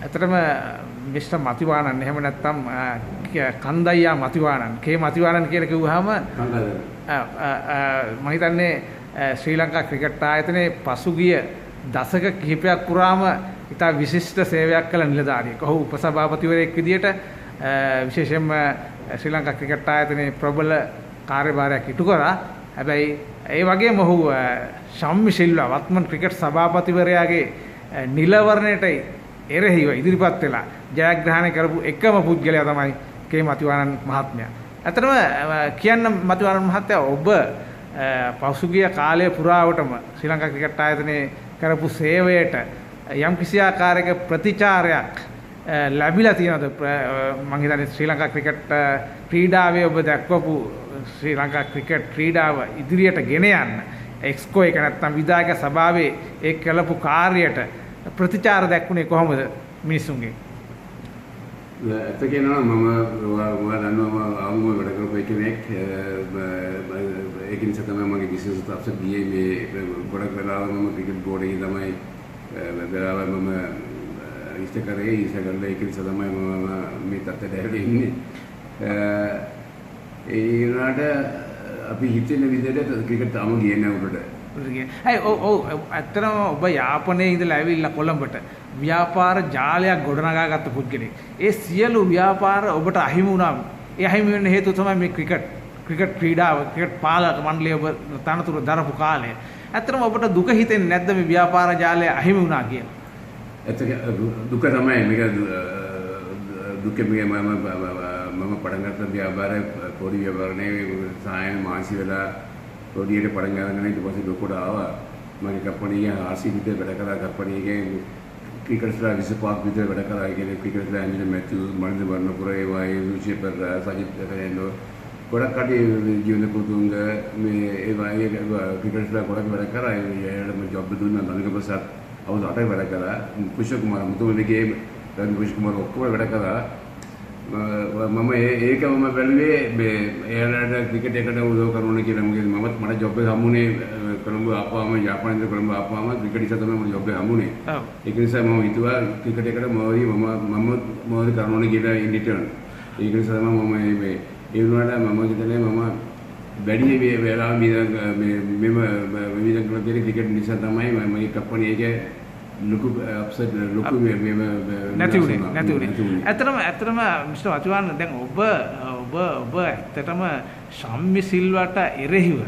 ඇත්තටම මිස්ටර් මතිවානන් එහෙම නැත්නම් කන්දයියා මතිවානන් කේ මතිවානන් කියලා කිව්වහම මම හිතන්නේ ශ්‍රී ලංකා ක්‍රිකට් ආයතනයේ පසුගිය දශක කිහිපයක් පුරාම ඉතා විශිෂ්ට සේවයක් කළ නිලධාරියෙක්. ඔහු උපසභාපතිවරයෙක් විදියට විශේෂයෙන්ම ශ්‍රී ලංකා ක්‍රිකට් ආයතනයේ ප්‍රබල කාර්යභාරයක් ඉටු කරා. හැබැයි ඒ වගේම ඔහු ශම්මි සිල්වා වත්මන් ක්‍රිකට් සභාපතිවරයාගේ නිලවරණයට එරෙහිව ඉදිරිපත් වෙලා ජයග්‍රහණය කරපු එකම පුද්ගලයා තමයි කේ මතිවානන් මහත්මයා. ඇත්තටම කියන්න මතිවානන් මහත්තයා ඔබ පසුගිය කාලය පුරාවටම ශ්‍රී ලංකා ක්‍රිකට් ආයතනයේ කරපු සේවයට යම් කිසි ආකාරයක ප්‍රතිචාරයක් ලැබිලා තියෙනවද? මම හිතන්නේ ශ්‍රී ලංකා ක්‍රිකට් ක්‍රීඩාවේ ඔබ දක්වපු ශ්‍රී ලංකා ක්‍රිකට් ක්‍රීඩාව ඉදිරියට ගෙන යන්න එක්ස්කෝ එක නැත්නම් විධායක සභාවේ ඒ කළපු කාර්යයට ප්‍රතිචාර දක්වන්නේ කොහොමද මිනිසුන්ගේ? ඇත්ත කියනවා මම දන්නවා ආමුව වැඩ කරපු කෙනෙක් ඒක නිසා තමයි මගේ බිස්නස් එක අප්සෙට් ගියේ මේ ගොඩක් වෙලාවට මම ක්‍රිකට් බෝඩ් එකේ තමයි වෙලාවට මම ඉස්ත කරේ ඉස්සරහට ඒක නිසා තමයි මම මේ තත්ත්වයට ඇවිල්ලා ඉන්නේ. ඒ වුණාට අපි හිතෙන විදිහට ක්‍රිකට් තාම ගියේ නැහැ උඩට. ඇත්තටම ඔබ යාපනයේ ඉඳලා ඇවිල්ලා කොළඹට ව්‍යාපාර ජාලයක් ගොඩනගාගත්ත පුද්ගලෙක්. ඒ සියලු ව්‍යාපාර ඔබට අහිමි වුණා. ඒ අහිමි වෙන්න හේතුව තමයි මේ ක්‍රිකට් ක්‍රීඩාව, ක්‍රිකට් පාලක මණ්ඩලය ඔබ තනතුරු දරපු කාලය. ඇත්තටම ඔබට දුක හිතෙන්නේ නැද්ද මේ ව්‍යාපාර ජාලය අහිමි වුණා කියලා? ඇත්ත දුක තමයි මේක දුක මම පටන් ගත්ත ව්‍යාපාරය පොඩි ව්‍යාපාරනේ සායන මාසි වෙලා පොඩියට පටන් ගන්න ඊට පස්සේ ලොකුට ආවා. මගේ කම්පැනි එක RC විතර වැඩ කරා. කම්පැනි එකේ ක්‍රිකට්ස්ලා 25 විතර වැඩ කරා. ඒ කියන්නේ ක්‍රිකට්ස්ලා ඇන්ජලි මැතිව්ස්, මනින්ද වර්ණපුර ඒවා රුචි පෙරේරා, සජිත් පෙරේරා ගොඩක් කටේ ජීවන පුතුංග මේ ඒවා ක්‍රිකට්ස්ලා ගොඩක් වැඩ කරා. ඒකට මම ජොබ් දුන්නා. ධනික ප්‍රසාද් අවුරුදු 8ක් වැඩ කරා. කුෂ කුමාර මුතුමනිගේ රන් කුෂ කුමාර ඔක්කොම වැඩ කරා. මම ඒකම බැලුවේ මේ එයාලට ක්‍රිකට් එකට උදව් කරනවා කියලා. මමත් මට ජොබ් එක හම්බුනේ කොළඹ ආපුවාම යාපනයේ කොළඹ ආපුවාම ක්‍රිකට් නිසා තමයි මට ජොබ් එක හම්බුනේ. ඒක නිසා මම හිතුවා ක්‍රිකට් එකට මොකද කරනවා කියලා ඉන් රිටර්න්. ඒක නිසා තමයි මම මේ ඒ වුණාට මම හිතන්නේ මම වැඩි වෙලාව මෙම විවිධ ක්‍රිකට් නිසා තමයි මගේ කම්පැනි එකේ ලොකු අප්සෙට් ලොකු නැති උනේ. ඇත්තටම මිස්ටර් අතිවාන දැන් ඔබ ඇත්තටම ශම්මි සිල්වාට එරෙහිව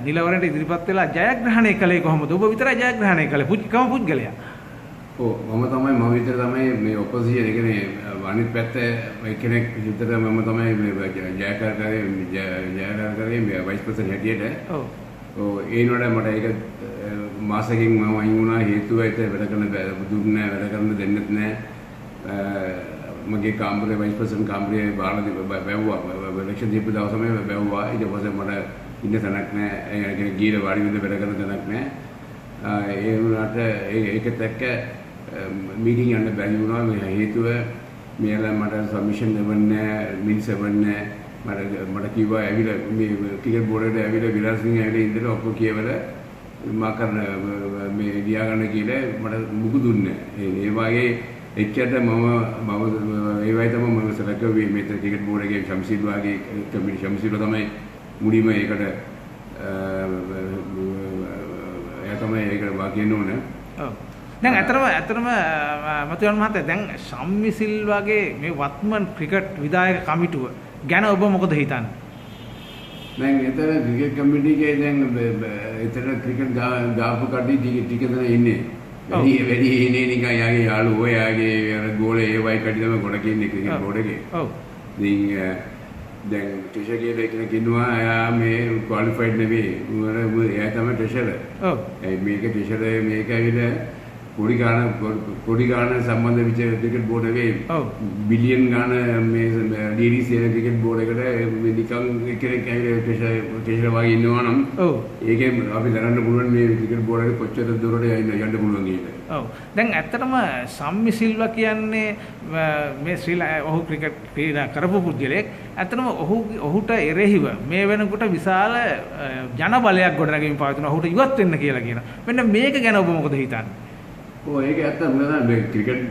නිලවරණයට ඉදිරිපත් වෙලා ජයග්‍රහණය කළේ කොහොමද? ඔබ විතරයි ජයග්‍රහණය කළේ පුද්ගලයා. මම විතර තමයි මේ ඔපොසිෂන් ඒ කියන්නේ අනිත් පැත්ත කෙනෙක් විතර මම තමයි ජයකාරකරේ මේ වයිස් ප්‍රෙසිඩන්ට් හැටියට. ඒ නෝඩ මට ඒක මාසෙකින් මම අයින් වුණා. හේතුව ඒක වැඩ කරන්න දුන්නේ නැහැ, වැඩ කරන්න දෙන්නෙත් නැහැ. මගේ කාමරේ වයිස් ප්‍රෙසිඩන්ට් කාමරේ බාරලා බැවුවා. ඉලෙක්ෂන් දීපු දවසම බැවුවා. ඊට පස්සේ මට ඉන්න තැනක් නැහැ. ඒ කියන්නේ ගිහින් වාඩි වෙන්න වැඩ කරන තැනක් නැහැ. ඒ වුණාට ඒකත් එක්ක මීටින් යන්න බැරි වුණා. මේ හේතුව මෙයාලා මට සබ්මිෂන් දෙවන්නේ නැහැ, මිනිස් දෙවන්නේ නැහැ. මට කිව්වා ඇවිල්ලා මේ ටිකට් බෝඩ් එකට ඇවිල්ලා විලාසින් ඇවිල්ලා ඉඳලා ඔක්කොම කියවලා මා කරන මේ ලියා ගන්න කියලා මට මුකු දුන්නේ. ඒ වගේ එච්චරට මම ඒ වගේ තමයි මම සලකුවේ මේ ටිකට් බෝඩ් එකේ ශම්සීල් වාගේ කමිටි ශම්සීල් තමයි මුලින්ම ඒකට එයා තමයි ඒකට වාකියන්න ඕනේ. ඔව්. දැන් ඇත්තටම මතුවන් මහත්තයා දැන් ශම්මි සිල්වාගේ මේ වත්මන් ක්‍රිකට් විධායක කමිටුව ගැන ඔබ මොකද හිතන්නේ? දැන් එතන ක්‍රිකට් කමිටු එකේ දැන් එතන ක්‍රිකට් ගාපු කට්ටිය ටික දෙනා ඉන්නේ. වැඩි ඉන්නේ නිකන් යාගේ යාළුවෝ යාගේ ගෝලේ ඒ වයි කට්ටිය තමයි ගොඩක් ඉන්නේ ක්‍රිකට් බෝඩ් එකේ. ඔව්. දැන් ට්‍රෙෂර් කියලා එකෙක් ඉන්නවා. එයා මේ ක්වොලිෆයිඩ් නෙවෙයි. එයා තමයි ට්‍රෙෂර්. ඔව්. මේක ට්‍රෙෂර් මේක ඇවිල්ලා කොඩි ගාන සම්බන්ධ විච ක්‍රිකට් බෝඩ් එකේ බිලියන් ගාන මේ DDC ක්‍රිකට් බෝඩ් එකට නිකන් කෙනෙක් ඇවිල්ලා ට්‍රෙෂර් වගේ ඉන්නවා නම් ඔව් ඒකෙන් අපි දරන්න පුළුවන් මේ ක්‍රිකට් බෝඩ් එක කොච්චර දුරට යන්න පුළුවන් කියලා. ඔව් දැන් ඇත්තටම ශම්මි සිල්වා කියන්නේ මේ ඔහු ක්‍රිකට් ක්‍රීඩා කරපු පුද්ගලෙක්. ඇත්තටම ඔහුට එරෙහිව මේ වෙනකොට විශාල ජන බලයක් ගොඩනගමින් පවතින ඔහුට ඉවත් වෙන්න කියලා කියනවා. මෙන්න මේක ගැන ඔබ මොකද හිතන්නේ? ඔය ඒක ඇත්තම නේද මේ ක්‍රිකට්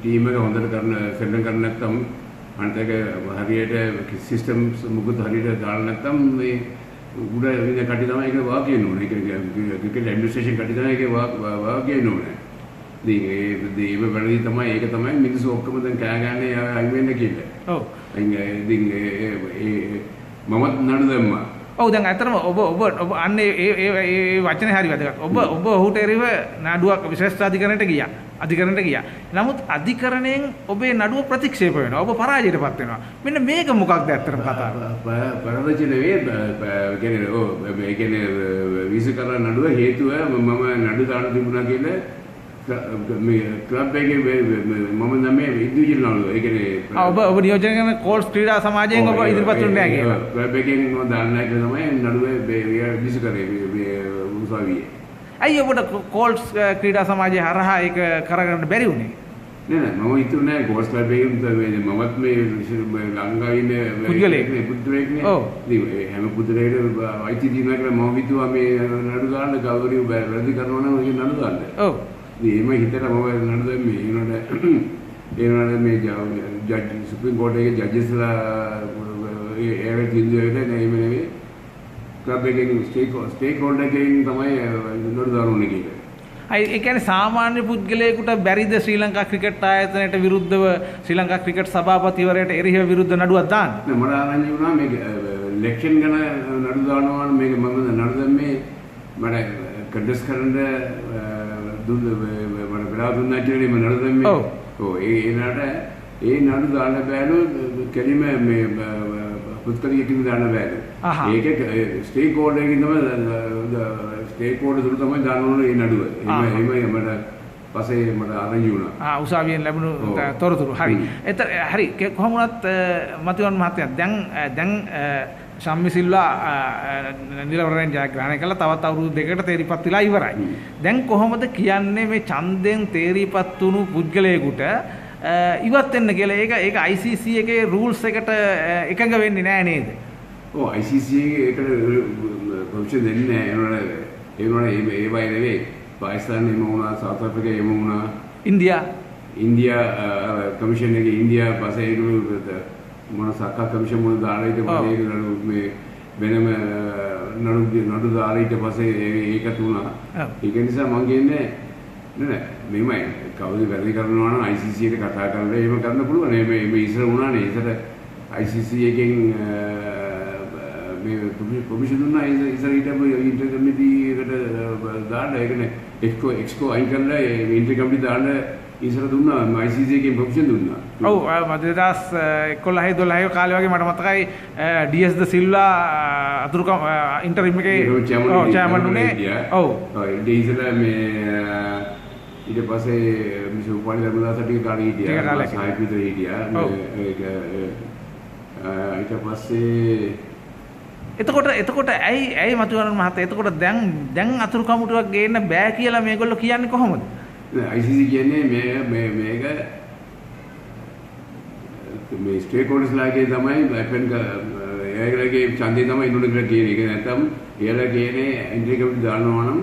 ටීම් එක හොඳට සෙල්ලම් කරන්නේ නැත්නම් අනිත් එක හරියට සිස්ටම්ස් මුකුත් හරියට දාලා නැත්නම් මේ උඩ ඉන්න කටි තමයි ඒක වා කියන්න ඕනේ. ඒක ක්‍රිකට් ඇඩ්මිනිස්ට්‍රේෂන් කටි තමයි ඒක වා කියන්න ඕනේ. ඉතින් ඒ වැඩි තමයි ඒක තමයි මිනිස්සු ඔක්කොම දැන් කෑ ගන්නේ අයිවෙන්න කියලා. ඔව්. ඉතින් මමත් නඩු දැම්මා. ඔව් දැන් ඇත්තටම ඔබ අන්න ඒ වචනේ හරි වැදගත්. ඔබ ඔහුට එරෙහිව නඩුවක් විශේෂ අධිකරණයට ගියා. නමුත් අධිකරණයෙන් ඔබේ නඩුව ප්‍රතික්ෂේප වෙනවා. ඔබ පරාජයටපත් වෙනවා. මෙන්න මේක මොකක්ද ඇත්තටම කතාව? පරාජය නෙවෙයි. ඒ කියන්නේ විසිකරන නඩුව හේතුව මම නඩු දාන්න තිබුණා කියලා මේ ක්ලබ් එකේ මම තමයි ඉන්ඩිවිජුවල් නඩුව. ඒ කියන්නේ ඔබ නියෝජනය කරන කෝල්ස් ක්‍රීඩා සමාජයෙන් ඔබ ඉදිරිපත් වුණේ නැහැ කියලා. ක්ලබ් එකෙන් මම දාන්න නැහැ කියලා තමයි නඩුවේ විසිකරේ උසාවියේ. ඇයි ඔබට කෝල්ස් ක්‍රීඩා සමාජය හරහා ඒක කරගන්න බැරි වුණේ? නෑ මම හිතුවේ නෑ කෝල්ස් ක්ලබ් එකෙන් මමත් මේ ලංකාවේ ඉන්න පුද්ගලයෙක් නේ. ඔව්. ඉතින් හැම පුද්ගලයෙකුට අයිති දිනවා කියලා මම හිතුවා මේ නඩු දාන්න ගෞරවය වැඩි කරනවා නම් ඒක නඩු දාන්න. ඔව්. ඉතින් එහෙම හිතලා මම නඩු දැම්මේ. ඒනොට මේ ජජ් සුප්‍රීම කෝට් එකේ ජජ්ස්ලා ඒ තීන්දුව වෙන්නේ නෑ මේ ක්ලබ් එකේ ස්ටේක් හෝල්ඩර් එකෙන් තමයි නඩු දාන්න ඕනේ කියලා. ඒ කියන්නේ සාමාන්‍ය පුද්ගලයෙකුට බැරිද ශ්‍රී ලංකා ක්‍රිකට් ආයතනයට විරුද්ධව ශ්‍රී ලංකා ක්‍රිකට් සභාපතිවරයාට එරෙහිව විරුද්ධ නඩුවක් දාන්න? නෑ මට ආරංචි වුණා මේක ඉලෙක්ෂන් ගැන නඩු දානවා නම් මේක මම නඩු දැම්මේ මට කන්ටෙස්ට් කරන්න මට වෙලා දුන්නා කියලා මම නඩු දැම්මේ. ඔව් ඒ නඩු දාන්න බෑලු කෙලිම මේ පුස්තකයකින් දාන්න බෑලු. ඒක ස්ටේක් හෝල්ඩර් එකකින් තමයි ස්ටේක් හෝල්ඩර් දුරු තමයි දාන්න ඕනේ ඒ නඩුව. එහෙමයි මට පස්සේ මට ආරංචි වුණා. උසාවියෙන් ලැබුණු තොරතුරු. හරි. හරි කොහොම වුණත් මතිවන් මහත්තයා දැන් ශම්මි සිල්වා නිලවරෙන් ජයග්‍රහණය කළා. තවත් අවුරුදු දෙකකට තේරිපත් වෙලා ඉවරයි. දැන් කොහොමද කියන්නේ මේ ඡන්දයෙන් තේරිපත් වුණු පුද්ගලයෙකුට ඉවත් වෙන්න කියලා? ඒක ICC එකේ රූල්ස් එකට එකඟ වෙන්නේ නැහැ නේද? ඔව් ICC එකට පොසිෂන් දෙන්නේ නැහැ. ඒ වගේ නෙවෙයි. පාකිස්තාන එම වුණා, සවුත් ආෆ්‍රිකා එම වුණා, ඉන්දියා කමිෂන් එකේ ඉන්දියා පස්සේ මොන සක්කා කමිෂන් මොන දාලා ඊට පස්සේ ඒක මේ වෙනම නඩු දාලා ඊට පස්සේ ඒක තුණා. ඒක නිසා මම කියන්නේ නෑ මෙමය කවුද වැරදි කරනවා නම් ICC එකට කතා කරලා එහෙම කරන්න පුළුවන්. මේ ඉස්සර වුණානේ. ඉස්සර ICC එකෙන් මේ කොමිෂන් දුන්නා ඉස්සර ඉන්ටර් කමිටි එකට දාන්න. ඒකනේ එක්ස්කෝ අයින් කරලා ඉන්ටර් කමිටි දාන්න ඉස්සර දුන්නා. ICC එකෙන් කොමිෂන් දුන්නා. ඔව් 2011 කාලේ වගේ මට මතකයි DS ද සිල්වා අතුරුකම් ඉන්ටරිම් එකේ චෑමන් උනේ. ඔව් ඒ ඉස්සර මේ ඊට පස්සේ මිස් උපාලි ධර්මදාසට කාලේ හිටියා. සාහිත්‍ය විතර හිටියා. ඊට පස්සේ එතකොට ඇයි මතුවරන් මහත්තයා එතකොට දැන් අතුරු කමුටුවක් ගේන්න බෑ කියලා මේගොල්ලෝ කියන්නේ කොහොමද? ICC කියන්නේ මේක මේ ස්ටේක් හෝල්ඩර්ස්ලාගේ තමයි අපෙන් එයාගේ ඡන්දේ තමයි ඉන්නුනේ කියලා කියන්නේ. ඒක නැත්තම් එයාලා කියන්නේ එන්ට්‍රි කමිටි දානවා නම්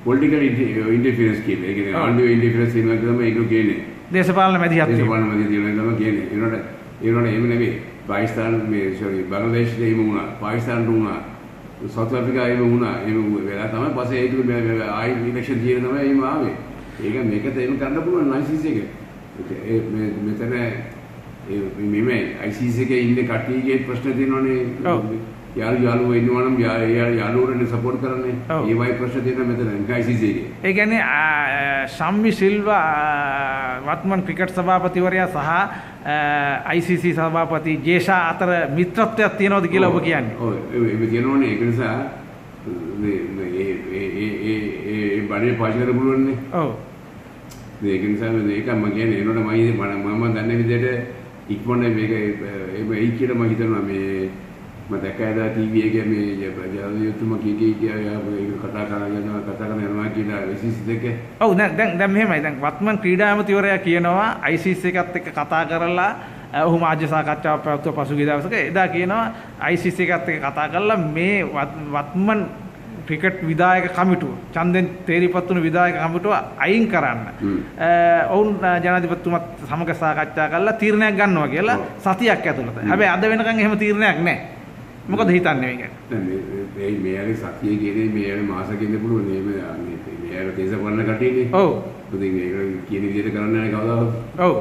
පොලිටිකල් ඉන්ටර්ෆියරන්ස් කියලා. ඒ කියන්නේ ආණ්ඩුවේ ඉන්ටර්ෆියරන්ස් වෙනවා කියලා තමයි ඒක කියන්නේ. දේශපාලන මැදිහත් තමයි කියන්නේ. ඒනොට එහෙම නෙවෙයි. පාකිස්තාන බංග්ලාදේශ එහෙම වුණා. පාකිස්තානට වුණා. සවුත් ආෆ්‍රිකා එහෙම වුණා. එහෙම වෙලා තමයි පස්සේ ඒක ආයි ඉලෙක්ෂන් තියෙන තමයි එහෙම ආවේ. ඒක මේක තේරුම් ගන්න පුළුවන් ICC එක. මෙතන මේ ICC එකේ ඉන්න කට්ටියගේ ප්‍රශ්න තියෙනවානේ. යාළුවෝ ඉන්නවා නම් යාළුවෝනේ සපෝට් කරන්නේ. ඒ වගේ ප්‍රශ්න තියෙනවා මෙතන ICC එකේ. ඒ කියන්නේ ශම්මි සිල්වා වත්මන් ක්‍රිකට් සභාපතිවරයා සහ ICC සභාපති ජේෂා අතර මිත්‍රත්වයක් තියෙනවද කියලා ඔබ කියන්නේ? ඔව් ඒක තියෙනවනේ. ඒක නිසා ඒ බණේ පාවිච්චි කරන්න පුළුවන්නේ. ඔව්. ඒක නිසා මේකම කියන්නේ එනකොට මම දන්නේ විදිහට ඉක්මනට මේක එයි කියලා මම හිතනවා. මේ මම දැක්කා ටීවී එකේ මේ ජාතියතුම කී කතා කරන යනවා කියලා ICC එකේ. ඔව් දැන් මෙහෙමයි. දැන් වත්මන් ක්‍රීඩා ඇමතිවරයා කියනවා ICC එකත් එක්ක කතා කරලා ඔහු මාධ්‍ය සාකච්ඡාවක් පැවැත්වුවා පසුගිය දවසක. එදා කියනවා ICC එකත් එක්ක කතා කරලා මේ වත්මන් ක්‍රිකට් විධායක කමිටුව ඡන්දෙන් තේරිපත් වුණු විධායක කමිටුව අයින් කරන්න ඔවුන් ජනාධිපතිතුමත් සමග සාකච්ඡා කරලා තීරණයක් ගන්නවා කියලා සතියක් ඇතුළත. හැබැයි අද වෙනකන් එහෙම තීරණයක් නැහැ. මොකද හිතන්නේ මේක? දැන් මේ සතියේ කියන්නේ මේ මාසෙකින් ඉන්න පුළුවන් මේ දේශපාලන කටයුතු. ඔව්. ඉතින් ඒක කියන විදිහට කරන්න නැහැ කවදාවත්. ඔව්.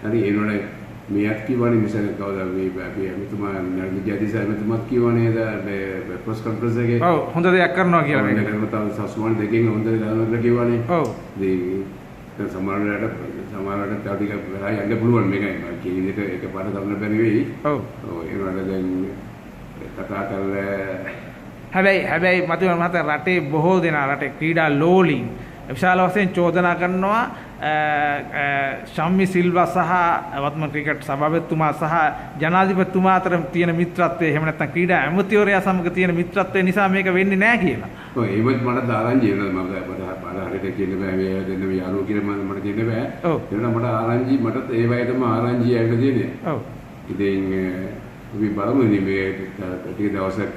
හරි ඒනොනේ මේත් කියවනේ මිසක කවදා මේ මෙතුමා නර්ගිජාතිසා මෙතුමාත් කියවනේ මේ ප්‍රෙස් කොන්ෆරන්ස් එකේ. ඔව් හොඳ දෙයක් කරනවා කියලා මේක. මේක තව සස්මාන දෙකෙන් හොඳ දෙයක් කියවනේ. ඔව්. ඉතින් සමහරවිට තව ටික වෙලා යන්න පුළුවන් මේකයි. කියන එක එකපාරට කරන්න බැරි වෙයි. ඔව්. ඔව් ඒනොනේ දැන් කතා කරලා හැබැයි මතක රටේ බොහෝ දෙනා රටේ ක්‍රීඩා ලෝලින් විශාල වශයෙන් චෝදනා කරනවා ශම්මි සිල්වා සහ වත්මන් ක්‍රිකට් සභාපතිතුමා සහ ජනාධිපතිතුමා අතර තියෙන මිත්‍රත්වය එහෙම නැත්නම් ක්‍රීඩා ඇමතිවරයා සමග තියෙන මිත්‍රත්වය නිසා මේක වෙන්නේ නැහැ කියලා. ඔව් එහෙමත් මට ආරංචි වෙනවා මම හරියට කියන්න බෑ මේ දෙන්න මේ යාළුවෝ කියලා මට කියන්න බෑ. ඔව්. ඒක මට ආරංචි මටත් ඒ වගේම ආරංචි ඇවිල්ලා තියෙන්නේ. ඔව්. ඉතින් අපි බලමු මේ ටික දවසක්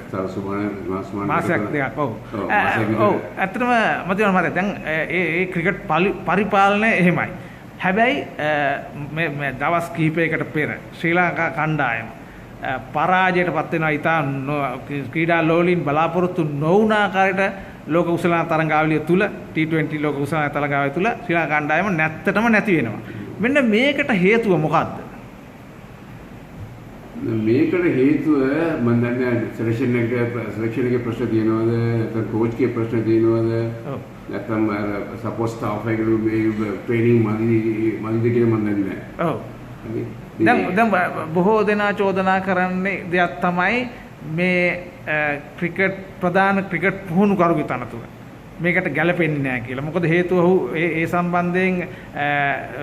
මාසයක් දෙකක් ඔව්. ඔව් ඇත්තටම මම දැන් ඒ ක්‍රිකට් පරිපාලනය එහෙමයි. හැබැයි මේ දවස් කිහිපයකට පෙර ශ්‍රී ලංකා කණ්ඩායම පරාජයට පත් වෙනවා ඉතා ක්‍රීඩා ලෝලීන් බලාපොරොත්තු නොවුන ආකාරයට ලෝක කුසලාන තරඟාවලිය තුල T20 ලෝක කුසලාන තරඟාවලිය තුල ශ්‍රී ලංකා කණ්ඩායම නැත්තටම නැති වෙනවා. මෙන්න මේකට හේතුව මොකක්ද? මේකට හේතුව මම දන්නේ සෙලෙක්ෂන් එකේ ප්‍රශ්න තියෙනවද නැත්නම් කෝච් ගේ ප්‍රශ්න තියෙනවද නැත්නම් සපෝට් ස්ටාෆ් එකේ ට්‍රේනින් මදිද කියලා මම දන්නේ නැහැ. ඔව්. දැන් බොහෝ දෙනා චෝදනා කරන්නේ දෙයක් තමයි මේ ක්‍රිකට් ප්‍රධාන ක්‍රිකට් පුහුණුකරුගේ තනතුර. මේකට ගැලපෙන්නේ නැහැ කියලා. මොකද හේතුව ඔහු ඒ සම්බන්ධයෙන්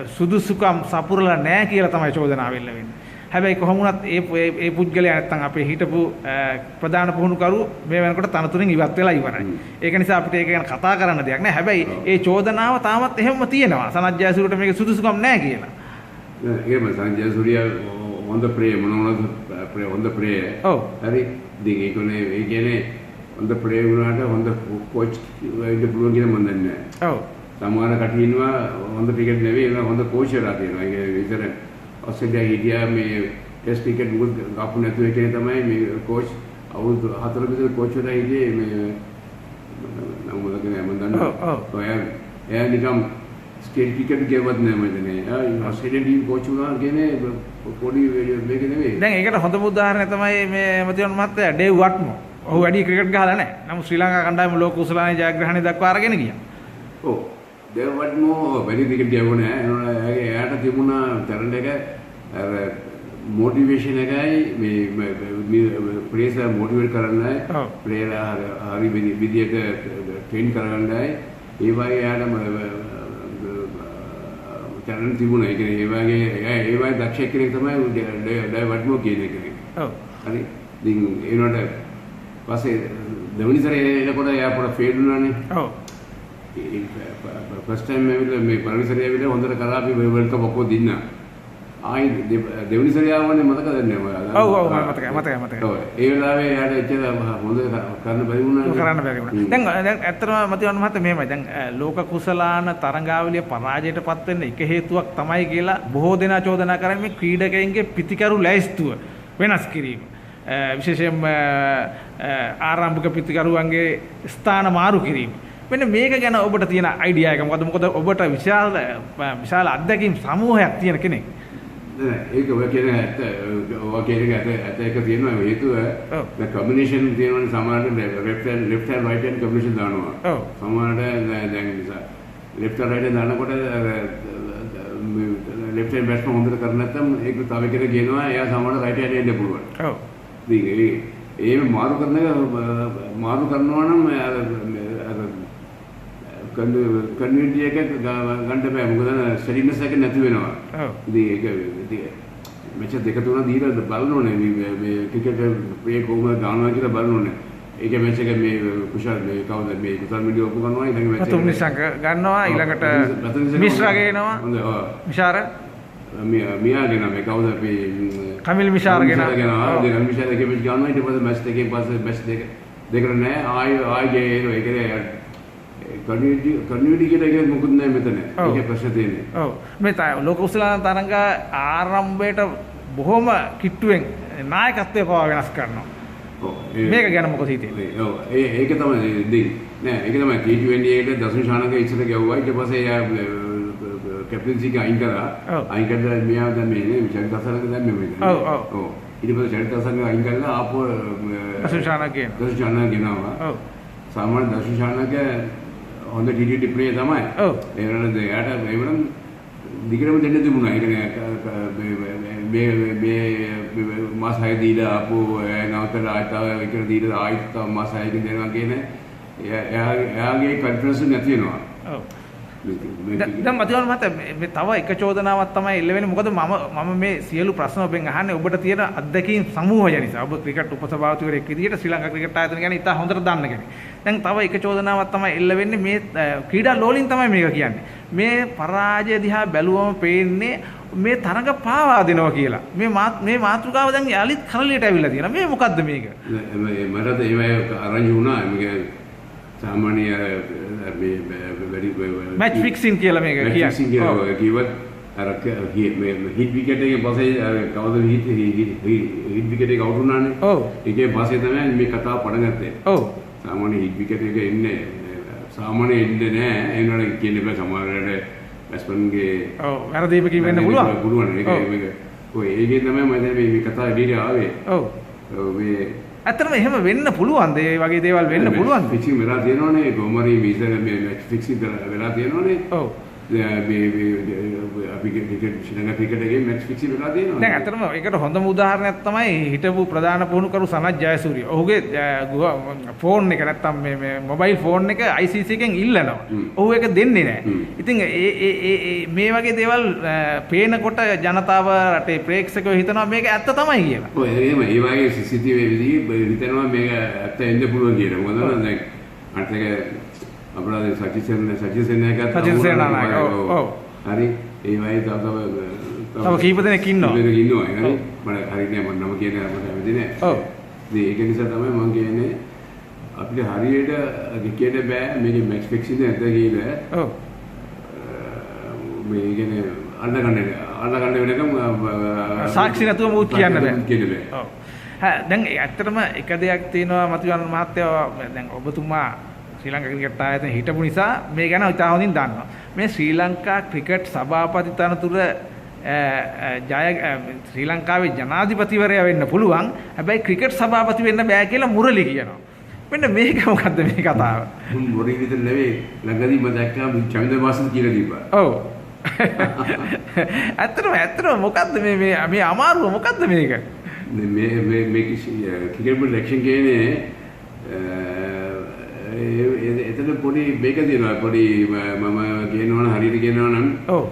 සුදුසුකම් සපුරලා නැහැ කියලා තමයි චෝදනාව වෙන්නේ. හැබැයි කොහොම වුණත් ඒ පුද්ගලයා නැත්තම් අපේ හිටපු ප්‍රධාන පුහුණුකරු මේ වෙනකොට තනතුරෙන් ඉවත් වෙලා ඉවරයි. ඒක නිසා අපිට ඒක ගැන කතා කරන්න දෙයක් නැහැ. හැබැයි ඒ චෝදනාව තාමත් එහෙමම තියෙනවා. සනත් ජයසූරියට මේක සුදුසුකම් නැහැ කියලා. ඒකම සනත් ජයසූරිය හොඳ ප්‍රේ මොනවද හොඳ ප්‍රේ. ඔව්. හරි. ඉතින් ඒ කියන්නේ හොඳ ප්‍රේ වුණාට හොඳ කෝච් වෙන්න පුළුවන් කියලා මම දන්නේ නැහැ. ඔව්. සමහර කට්ටිය ඉන්නවා හොඳ ක්‍රිකට් නෙවෙයි හොඳ කෝච් වෙලා තියෙනවා. ඒක විතර ඔස්ට්‍රේලියා හිටියා මේ ටෙස්ට් ක්‍රිකට් මුකුත් ගාපු නැතුව එකේ තමයි මේ කෝච් අවුරුදු 4 විතර කෝච් වෙලා හිටියේ මේ නම් මොකද මම දන්නවා. ඔව්. එයා නිකම් ස්ටේට් ක්‍රිකට් ගෙවත් නෑ මම දන්නේ. ඔස්ට්‍රේලියානු ටීම් කෝච් වුණා කියන්නේ පොඩි මේක නෙවෙයි. දැන් ඒකට හොඳම උදාහරණය තමයි මේ මතියන් මහත්තයා ඩේව් වට්මෝ. ඔහු වැඩි ක්‍රිකට් ගහලා නැහැ. නමුත් ශ්‍රී ලංකා කණ්ඩායම ලෝක කුසලානේ ජයග්‍රහණය දක්වා අරගෙන ගියා. ඔව්. ඩේව් වට්මෝ වැඩි ක්‍රිකට් ගියවෝ නෑ. එයාට තිබුණා ටැලන්ට් එක අර මොටිවේෂන් එකයි මේ ප්ලේයර්ස් මොටිවේට් කරන්නයි ප්ලේයර්ලා හරි විදියට ට්‍රේන් කරගන්නයි ඒ වගේ යාටම ටැලන්ට් තිබුණා. ඒ කියන්නේ ඒ වගේ දක්ෂ කෙනෙක් තමයි ඩේව් වට්මෝ කියන කෙනෙක්. ඔව්. හරි. ඉතින් ඒනොට පස්සේ දෙවෙනි සැරේ එනකොට එයා පොඩ ෆේල් වුණානේ. ඔව්. ෆස්ට් ටයිම් මේ පළවෙනි සැරේ ඇවිල්ලා හොඳට කරා අපි වර්ල්ඩ් කප් ඔක්කොම දින්නා. ආයි දෙවෙනි සැරේ ආවනේ මතකද නැහැ. ඔව් ඔව් මතකයි. ඔව් ඒ වෙලාවේ යාට එච්චර හොඳ කරන්න බැරි වුණා. දැන් ඇත්තටම මතිවන්න මහත්තයා මෙහෙමයි. දැන් ලෝක කුසලාන තරඟාවලිය පරාජයටපත් වෙන්න එක හේතුවක් තමයි කියලා බොහෝ දෙනා චෝදනා කරන්නේ මේ ක්‍රීඩකයන්ගේ පිටිකරු ලැයිස්තුව වෙනස් කිරීම. විශේෂයෙන්ම ආරම්භක පිටිකරුවන්ගේ ස්ථාන මාරු කිරීම. මෙන්න මේක ගැන ඔබට තියෙන අයිඩියා එක මොකද? මොකද ඔබට විශාල අත්දැකීම් සමූහයක් තියෙන කෙනෙක්. ඒක ඔය කියන ඇත්ත එක තියෙනවා හේතුව දැන් කම්බිනේෂන් තියෙනවනේ සමහරට left and right hand combination දානවා. ඔව්. සමහරට දැන් left and right hand දානකොට left hand batsman හොඳට කරන්නේ නැත්නම් ඒක තව කෙනෙක් ගේනවා එයා සමහරට right hand එන්න පුළුවන්. ඔව්. ඉතින් ඒ මාරු කරනවා නම් කන්විනිටි එක ගන්න බෑ මොකද ස්ටඩිනස් එක නැති වෙනවා. ඔව්. ඉතින් ඒක මැච් දෙක තුන දීලා බලන්න ඕනේ මේ ක්‍රිකට් ප්ලේ කොහොමද ගන්නවා කියලා බලන්න ඕනේ. ඒක මැච් එක මේ කුෂාල් මේ කවුද මේ කුසල් මිඩිය ඔප්පු කරනවා ඊළඟ මැච් එක තුන්නිසංක ගන්නවා ඊළඟට මිශ්‍රාගේ එනවා. හොඳයි. ඔව්. මිෂාර මියාගෙන මේ කවුද මේ කමිල් මිෂාරගෙන ගන්නවා. දෙක මිෂාර එකේ මැච් ගන්නවා ඊට පස්සේ මැච් දෙකේ පස්සේ මැච් දෙක දෙකට නෑ ආයේ ඒ කියන්නේ කන්ටිනියුටි කියලා එකක් මොකුත් නෑ මෙතන. ඒකේ ප්‍රශ්න තියෙන්නේ. ඔව්. මේ ලෝක කුසලාන තරංග ආරම්භයට බොහොම කිට්ටුවෙන් නායකත්වය පවා වෙනස් කරනවා. ඔව්. මේක ගැන මොකද හිතෙන්නේ? ඔව්. ඒක තමයි නෑ ඒක තමයි T20 එකට දසුන් ශානක ඉස්සර ගැව්වා. ඊට පස්සේ එයා කැප්ටන්සි එක අයින් කරා. අයින් කරලා මෙයා දැන් මේ විශාල දසරක දැන් මේ. ඔව් ඔව්. ඔව්. ඊට පස්සේ චරිත දසරක අයින් කරලා ආපහු දසුන් ශානක කියනවා. දසුන් ශානක ගෙනාවා. ඔව්. සාමාන්‍ය දසුන් ශානක හොඳ T20 ප්ලේයර් තමයි. ඔව්. ඒ වෙනද එයාට ඒ වෙනම දිගටම දෙන්න තිබුණා. ඒ කියන්නේ මේ මාස 6 දීලා ආපහු නවතලා ආයතව එක දීලා ආයත මාස 6කින් දෙනවා කියන්නේ එයාගේ කන්ෆිඩන්ස් නැති වෙනවා. ඔව්. දැන් මතිවල මත මේ තව එක චෝදනාවක් තමයි එල්ල වෙන්නේ. මොකද මම මේ සියලු ප්‍රශ්න ඔබෙන් අහන්නේ ඔබට තියෙන අත්දැකීම් සමූහය නිසා. ඔබ ක්‍රිකට් උපසභාපතිවරයෙක් විදිහට ශ්‍රී ලංකා ක්‍රිකට් ආයතන ගැන ඉතා හොඳට දන්න කෙනෙක්. දැන් තව එක චෝදනාවක් තමයි එල්ල වෙන්නේ මේ ක්‍රීඩා ලෝලින් තමයි මේක කියන්නේ. මේ පරාජය දිහා බැලුවම පේන්නේ මේ තරඟ පාවා දෙනවා කියලා. මේ මාතෘකාව දැන් යාලිත් කරලියට ඇවිල්ලා තියෙනවා. මේ මොකද්ද මේක? මට ඒවයි අරන් වුණා. මේක සාමාන්‍ය මැච් ෆික්සින් කියලා මේක කියන්නේ. කිව්වත් අර හිට් විකට් එකේ පස්සේ කවුද හිට් විකට් එක අවුට් වුණානේ. ඔව්. ඒකේ පස්සේ තමයි මේ කතාව පටන් ගත්තේ. ඔව්. සාමාන්‍ය හිට් විකට් එක එන්නේ සාමාන්‍ය එන්නේ නෑ. ඒ වුණාට කියන්න බෑ සමහරවිට බැට්ස්මන්ගේ ඔව් වැරදීම කිවෙන්න පුළුවන්. පුළුවන්. ඒකේ තමයි මම මේ කතාව එළියට ආවේ. ඔව්. මේ ඇත්තටම එහෙම වෙන්න පුළුවන්ද? ඒ වගේ දේවල් වෙන්න පුළුවන්ද? ෆික්සින් වෙලා තියෙනවනේ. කොමරි විසර මේ ෆික්සින් වෙලා තියෙනවනේ. ඔව්. අපි ශ්‍රී ලංකා ක්‍රිකට් එකේ මැච් ෆික්සින් වෙලා තියෙනවා. දැන් ඇත්තටම ඒකට හොඳම උදාහරණයක් තමයි හිටපු ප්‍රධාන පුහුණුකරු සනත් ජයසූරිය. ඔහුගේ ෆෝන් එක නැත්තම් මේ මොබයිල් ෆෝන් එක ICC එකෙන් ඉල්ලනවා. ඔහු ඒක දෙන්නේ නැහැ. ඉතින් මේ වගේ දේවල් පේනකොට ජනතාව රටේ ප්‍රේක්ෂකයෝ හිතනවා මේක ඇත්ත තමයි කියලා. ඔය එහෙම ඒ වගේ CCTV විදිහේ හිතනවා මේක ඇත්ත වෙන්න පුළුවන් කියලා. මොකද දැන් අනිත් එක අපරාධ සචිසෙන් එකත් ඔව් හරි ඒ වගේ තව කීප දෙනෙක් ඉන්නවා හරි මට හරියට මම නම කියන්නේ මට හැමදේ නෑ ඔව් ඒක නිසා තමයි මම කියන්නේ අපිට හරියට ක්‍රිකට් බෑ මේකේ මැච් ෆික්සින් නැද්ද කියලා ඔව් මේ කියන්නේ අල්ලගන්න වෙනකම් සාක්ෂි නැතුව මුත් කියන්න බෑ ඔව් දැන් ඇත්තටම එක දෙයක් තියෙනවා මතුවන මහත්තයා දැන් ඔබතුමා ශ්‍රී ලංකා ක්‍රිකට් ආයතනයේ හිටපු නිසා මේ ගැන ඉතා හොඳින් දන්නවා. මේ ශ්‍රී ලංකා ක්‍රිකට් සභාපති තනතුර ශ්‍රී ලංකාවේ ජනාධිපතිවරයා වෙන්න පුළුවන්. හැබැයි ක්‍රිකට් සභාපති වෙන්න බෑ කියලා මුරලි කියනවා. මෙන්න මේක මොකද්ද මේ කතාව? මුරලි විතර නෙවෙයි ළඟදී මම දැක්කා චමින්ද මාසන් කියලා දීපා. ඔව්. ඇත්තටම මොකද්ද මේ අමාරුව මොකද්ද මේක? මේ ක්‍රිකට් බෝඩ් ඉලෙක්ෂන් කියන්නේ එතන පොඩි මේක තියෙනවා පොඩි මම කියනවනම් හරියට කියනවා නම් ඔව්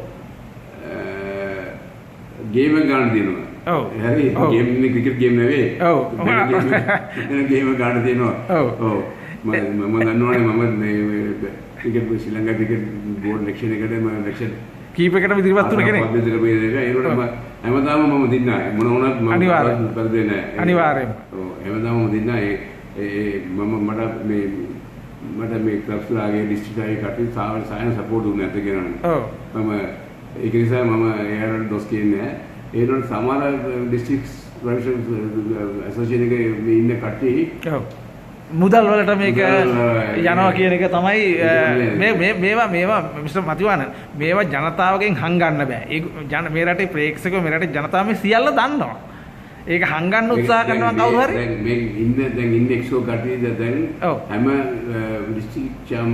ගේම් එක ගන්න තියෙනවා ඔව් හරි ගේම් නේ ක්‍රිකට් ගේම් නෙවෙයි ඔව් ගේම් එක ගන්න තියෙනවා ඔව් මම දන්නවනේ මම මේ ක්‍රිකට් ශ්‍රී ලංකා ක්‍රිකට් බෝඩ් ඉලෙක්ෂන් එකට මම ඉලෙක්ෂන් කීපයකට ඉදිරිපත් වුණ කෙනෙක් ඒකට හැමදාම මම දින්නා මොන වුණත් මම පරිදේ නැහැ අනිවාර්යයෙන් ඔව් හැමදාම මම දින්නා මට මේ ක්ලබ්ස් ලාගේ ඩිස්ට්‍රික්ට් ආයේ කටි සායන සපෝට් දුන්නේ නැද්ද කියනවනේ. ඔව්. මම ඒක නිසා මම එයාට දොස් කියන්නේ නැහැ. ඒනොත් සමහර ඩිස්ට්‍රික්ට්ස් ප්‍රොෆෙෂනල් ඇසෝසියේෂන් එකේ ඉන්න කට්ටිය ඔව්. මුදල් වලට මේක යනවා කියන එක තමයි මේවා මිස්ටර් මතිවාන මේවා ජනතාවගෙන් හංගන්න බෑ. ඒ මේ රටේ ප්‍රේක්ෂකයෝ මේ රටේ ජනතාව මේ සියල්ල දන්නවා. ඒක හංගන්න උත්සාහ කරනවා කවුරු හරි දැන් මේ ඉන්න එක්සෝ කට්ටිය දැන් හැම ඩිස්ට්‍රික්ට් චාම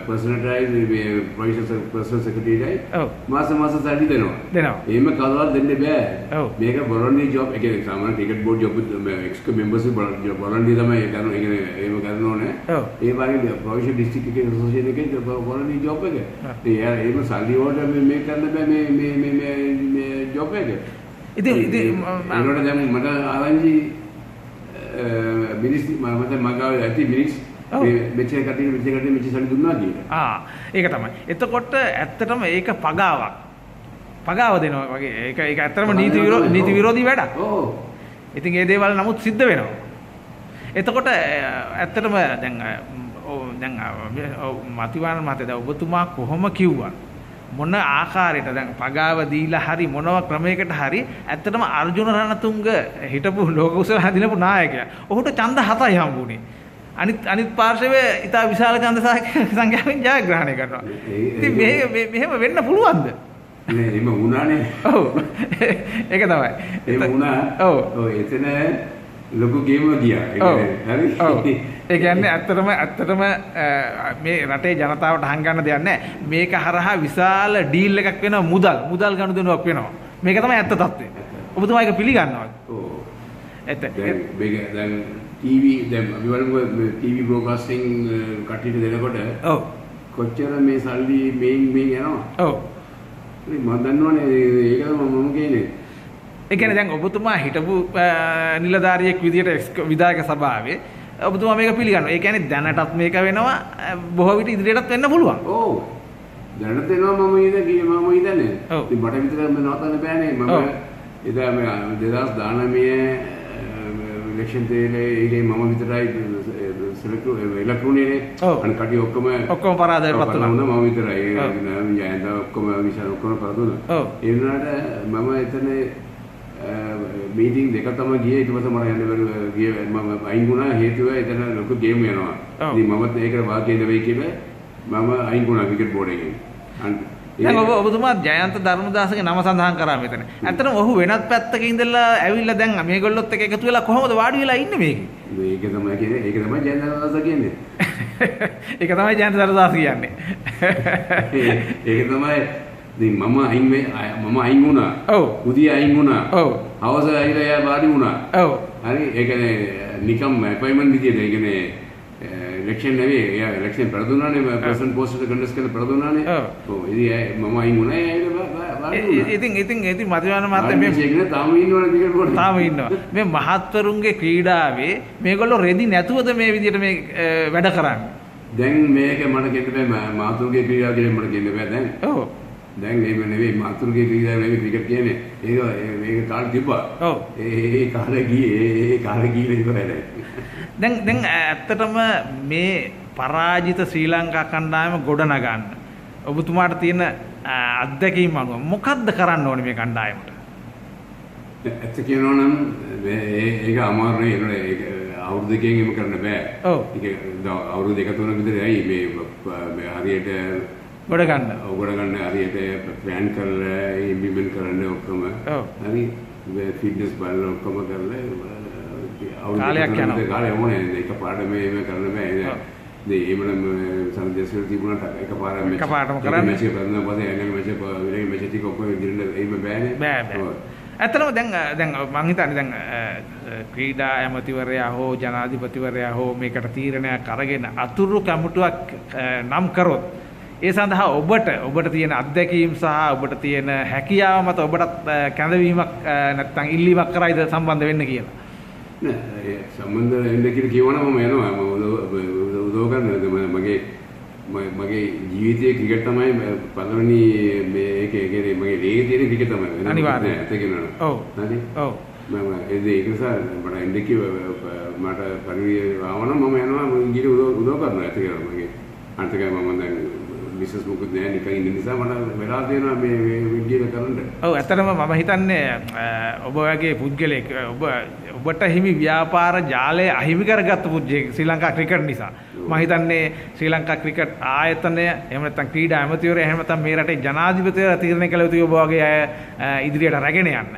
පර්සනලයිස් මේ ප්‍රොෆෙෂනල් සෙක්‍රටරියයි මාස සල්ලි දෙනවා එහෙම කවදාවත් දෙන්න බෑ මේක වොලන්ටරි ජොබ් එක සාමාන්‍ය cricket board job ex members voluntary තමයි ඒක ඒව කරන්න ඕනේ ඒ වගේ ප්‍රොෆෙෂනල් ඩිස්ට්‍රික්ට් එකේ ඇසෝසියේෂන් එකේ වොලන්ටරි ජොබ් එක ඒම සල්ලි වලට මේ කරන්න බෑ මේ ජොබ් එක ඉතින් ඒකට දැන් මට ආරංචි මිනිස් මට මගාව ඇති මිනිස් මෙච්චර කටින් මෙච්චර සල්ලි දුන්නා කියලා. ඒක තමයි. එතකොට ඇත්තටම ඒක පගාව දෙනවා වගේ. ඒක ඇත්තටම නීති විරෝධී වැඩක්. ඔව්. ඉතින් ඒ දේවල් නමුත් සිද්ධ වෙනවා. එතකොට ඇත්තටම දැන් මතිවාන මහත්තයා ඔබතුමා කොහොම කිව්වා මොන ආකාරයට දැන් පගාව දීලා හරි මොනව ක්‍රමයකට හරි ඇත්තටම අර්ජුන රණතුංග හිටපු ලෝක කුසල හදිනපු නායකයා. ඔහුට ඡන්ද 7යි හම්බුනේ. අනිත් පාර්ශවයේ ඉතා විශාල ඡන්ද සංඛ්‍යාවෙන් ජයග්‍රහණය කරනවා. ඉතින් මෙහෙම වෙන්න පුළුවන්ද? නේ එහෙම වුණානේ. ඔව්. ඒක තමයි. එහෙම වුණා. ඔව් එතන ලොකු ගේම ගියා. හරි. ඒ කියන්නේ ඇත්තටම මේ රටේ ජනතාවට හංගන්න දෙයක් නැහැ. මේක හරහා විශාල ඩීල් එකක් වෙනවා මුදල් ගනුදෙනුවක් වෙනවා. මේක තමයි ඇත්ත තත්ත්වය. ඔබතුමා ඒක පිළිගන්නවද? ඔව්. ඇත්ත. දැන් ටීවී දැන් අපි බලමු ටීවී බ්‍රෝඩ්කාස්ටිං කට්ටියට දෙනකොට ඔව් කොච්චර මේ සල්ලි මේන් යනවා. ඔව්. මම දන්නවනේ ඒක මම කියන්නේ. ඒ කියන්නේ දැන් ඔබතුමා හිටපු නිලධාරියෙක් විදියට විධායක සභාවේ ඔබතුමා මේක පිළිගන්නවා. ඒ කියන්නේ දැනටත් මේක වෙනවා බොහෝ විට ඉදිරියටත් වෙන්න පුළුවන්. ඔව්. දැනට වෙනවා මම හිතන්නේ. ඉතින් මට විතර මම නවත්තන්න බෑනේ. මම එදා මේ 2019 ඉලෙක්ෂන් තේලේ ඒකේ මම විතරයි ඉලක්කුණේ අන කටි ඔක්කොම පරාදයටපත් වුණා. මම විතරයි ජයන්ත ඔක්කොම විශාල ඔක්කොම පරාද වුණා. ඒ වුණාට මම එතන මීටින් දෙක තමයි ගියේ. ඊට පස්සේ මම යන්න ගියේ මම අයින් වුණා. හේතුව එතන ලොකු ගේම් යනවා. ඉතින් මමත් ඒකට වාක්‍ය දෙවෙයි කියලා මම අයින් වුණා ක්‍රිකට් බෝඩ් එකෙන්. දැන් ඔබතුමා ජයන්ත ධර්මදාසගේ නම සඳහන් කරා මෙතන. ඇත්තටම ඔහු වෙනත් පැත්තක ඉඳලා ඇවිල්ලා දැන් මේගොල්ලොත් එක්ක එකතු වෙලා කොහොමද වාඩි වෙලා ඉන්නේ මේකේ? ඒක තමයි කියන්නේ. ඒක තමයි ජයන්ත ධර්මදාස කියන්නේ. ඒක තමයි ජයන්ත ධර්මදාස කියන්නේ. ඒක තමයි ඉතින් මම අයින් වුණා. ඔව්. උදේ අයින් වුණා. ඔව්. හවස ඇවිල්ලා එයා වාඩි වුණා. ඔව්. හරි ඒ කියන්නේ නිකම් අපොයින්ට්මන්ට් විදියට ඒ කියන්නේ ඉලෙක්ෂන් නෙවෙයි. එයා ඉලෙක්ෂන් ප්‍රදුනානේ ප්‍රෙසිඩන්ට් පෝස්ට් එක කන්ටෙස්ට් කරලා ප්‍රදුනානේ. ඔව්. ඉතින් මම අයින් වුණා. ඉතින් මතිවාන මහත්තයා මේ තාම ඉන්නවනේ ක්‍රිකට් බෝඩ්. තාම ඉන්නවා. මේ මහත්වරුන්ගේ ක්‍රීඩාවේ මේගොල්ලෝ රෙදි නැතුවද මේ විදියට මේ වැඩ කරන්නේ? දැන් මේක මට කියන්න බෑ. මාතුරුගේ ක්‍රීඩාව කියලා මට කියන්න බෑ දැන්. ඔව්. දැන් මේක නෙවෙයි මාතුරුගේ ක්‍රීඩාව නෙවෙයි ක්‍රිකට් කියන්නේ. ඒක කාලේ තිබ්බා. ඔව්. ඒ කාලේ ගියේ ඉවරයි. දැන් ඇත්තටම මේ පරාජිත ශ්‍රී ලංකා කණ්ඩායම ගොඩනගන්න ඔබතුමාට තියෙන අත්දැකීම් අනුව මොකද්ද කරන්න ඕනේ මේ කණ්ඩායමට? ඇත්ත කියනවා නම් ඒක අමාරුයි. ඒක අවුරුදු දෙකකින් එම කරන්න බෑ. ඔව්. ඒක අවුරුදු දෙක තුනක විතර ඇයි මේ හරියට ගොඩ ගන්න හරියට ප්ලෑන් කරලා ඉම්ප්ලිමන්ට් කරන්න ඔක්කොම. ඔව්. හරි ෆිට්නස් බලන ඔක්කොම කරලා කාලයක් යනවා. කාලය ඕනේ. එකපාරට මේව කරන්න බෑ. ඒමනම් සංදේශවල තිබුණාට එකපාරටම කරන්න මැච් එක කරන්න පස්සේ එන්නේ මැච් ටික ඔක්කොම ඉදිරියට එන්න බෑනේ. බෑ. ඇත්තටම දැන් මම හිතන්නේ දැන් ක්‍රීඩා ඇමතිවරයා හෝ ජනාධිපතිවරයා හෝ මේකට තීරණයක් අරගෙන අතුරු කමිටුවක් නම් කරොත් ඒ සඳහා ඔබට තියෙන අත්දැකීම් සහ ඔබට තියෙන හැකියාව මත ඔබටත් කැඳවීමක් නැත්නම් ඉල්ලීමක් කරයිද සම්බන්ධ වෙන්න කියලා? නෑ සම්බන්ධ වෙන්න කියලා කියවනම් මම යනවා. මම උදව් කරනවා. මගේ ජීවිතයේ ක්‍රිකට් තමයි පළවෙනි මේක කියන්නේ මගේ ලේ තියෙන ක්‍රිකට් තමයි. අනිවාර්යයෙන්. ඇත්ත කියනවා. ඔව්. හරි. ඔව්. මම ඒක නිසා මට එන්න කිව්ව මට පරිවිය ආවනම් මම යනවා. මම ගිහින් උදව් කරනවා. ඇත්ත කියනවා. මගේ අන්තිකයි මම දැන් බිස්නස් මොකද නෑ නිකන් ඉන්න නිසා මට වෙලා තියෙනවා මේ විදියට කරන්න. ඔව් ඇත්තටම මම හිතන්නේ ඔබ වගේ පුද්ගලෙක් ඔබට හිමි ව්‍යාපාර ජාලය අහිමි කරගත්තු පුද්ගලෙක් ශ්‍රී ලංකා ක්‍රිකට් නිසා. මම හිතන්නේ ශ්‍රී ලංකා ක්‍රිකට් ආයතනය එහෙම නැත්නම් ක්‍රීඩා ඇමතිවරයා එහෙම නැත්නම් මේ රටේ ජනාධිපතිවරයා තීරණය කළ යුතුයි ඔබ වගේ අය ඉදිරියට රැගෙන යන්න.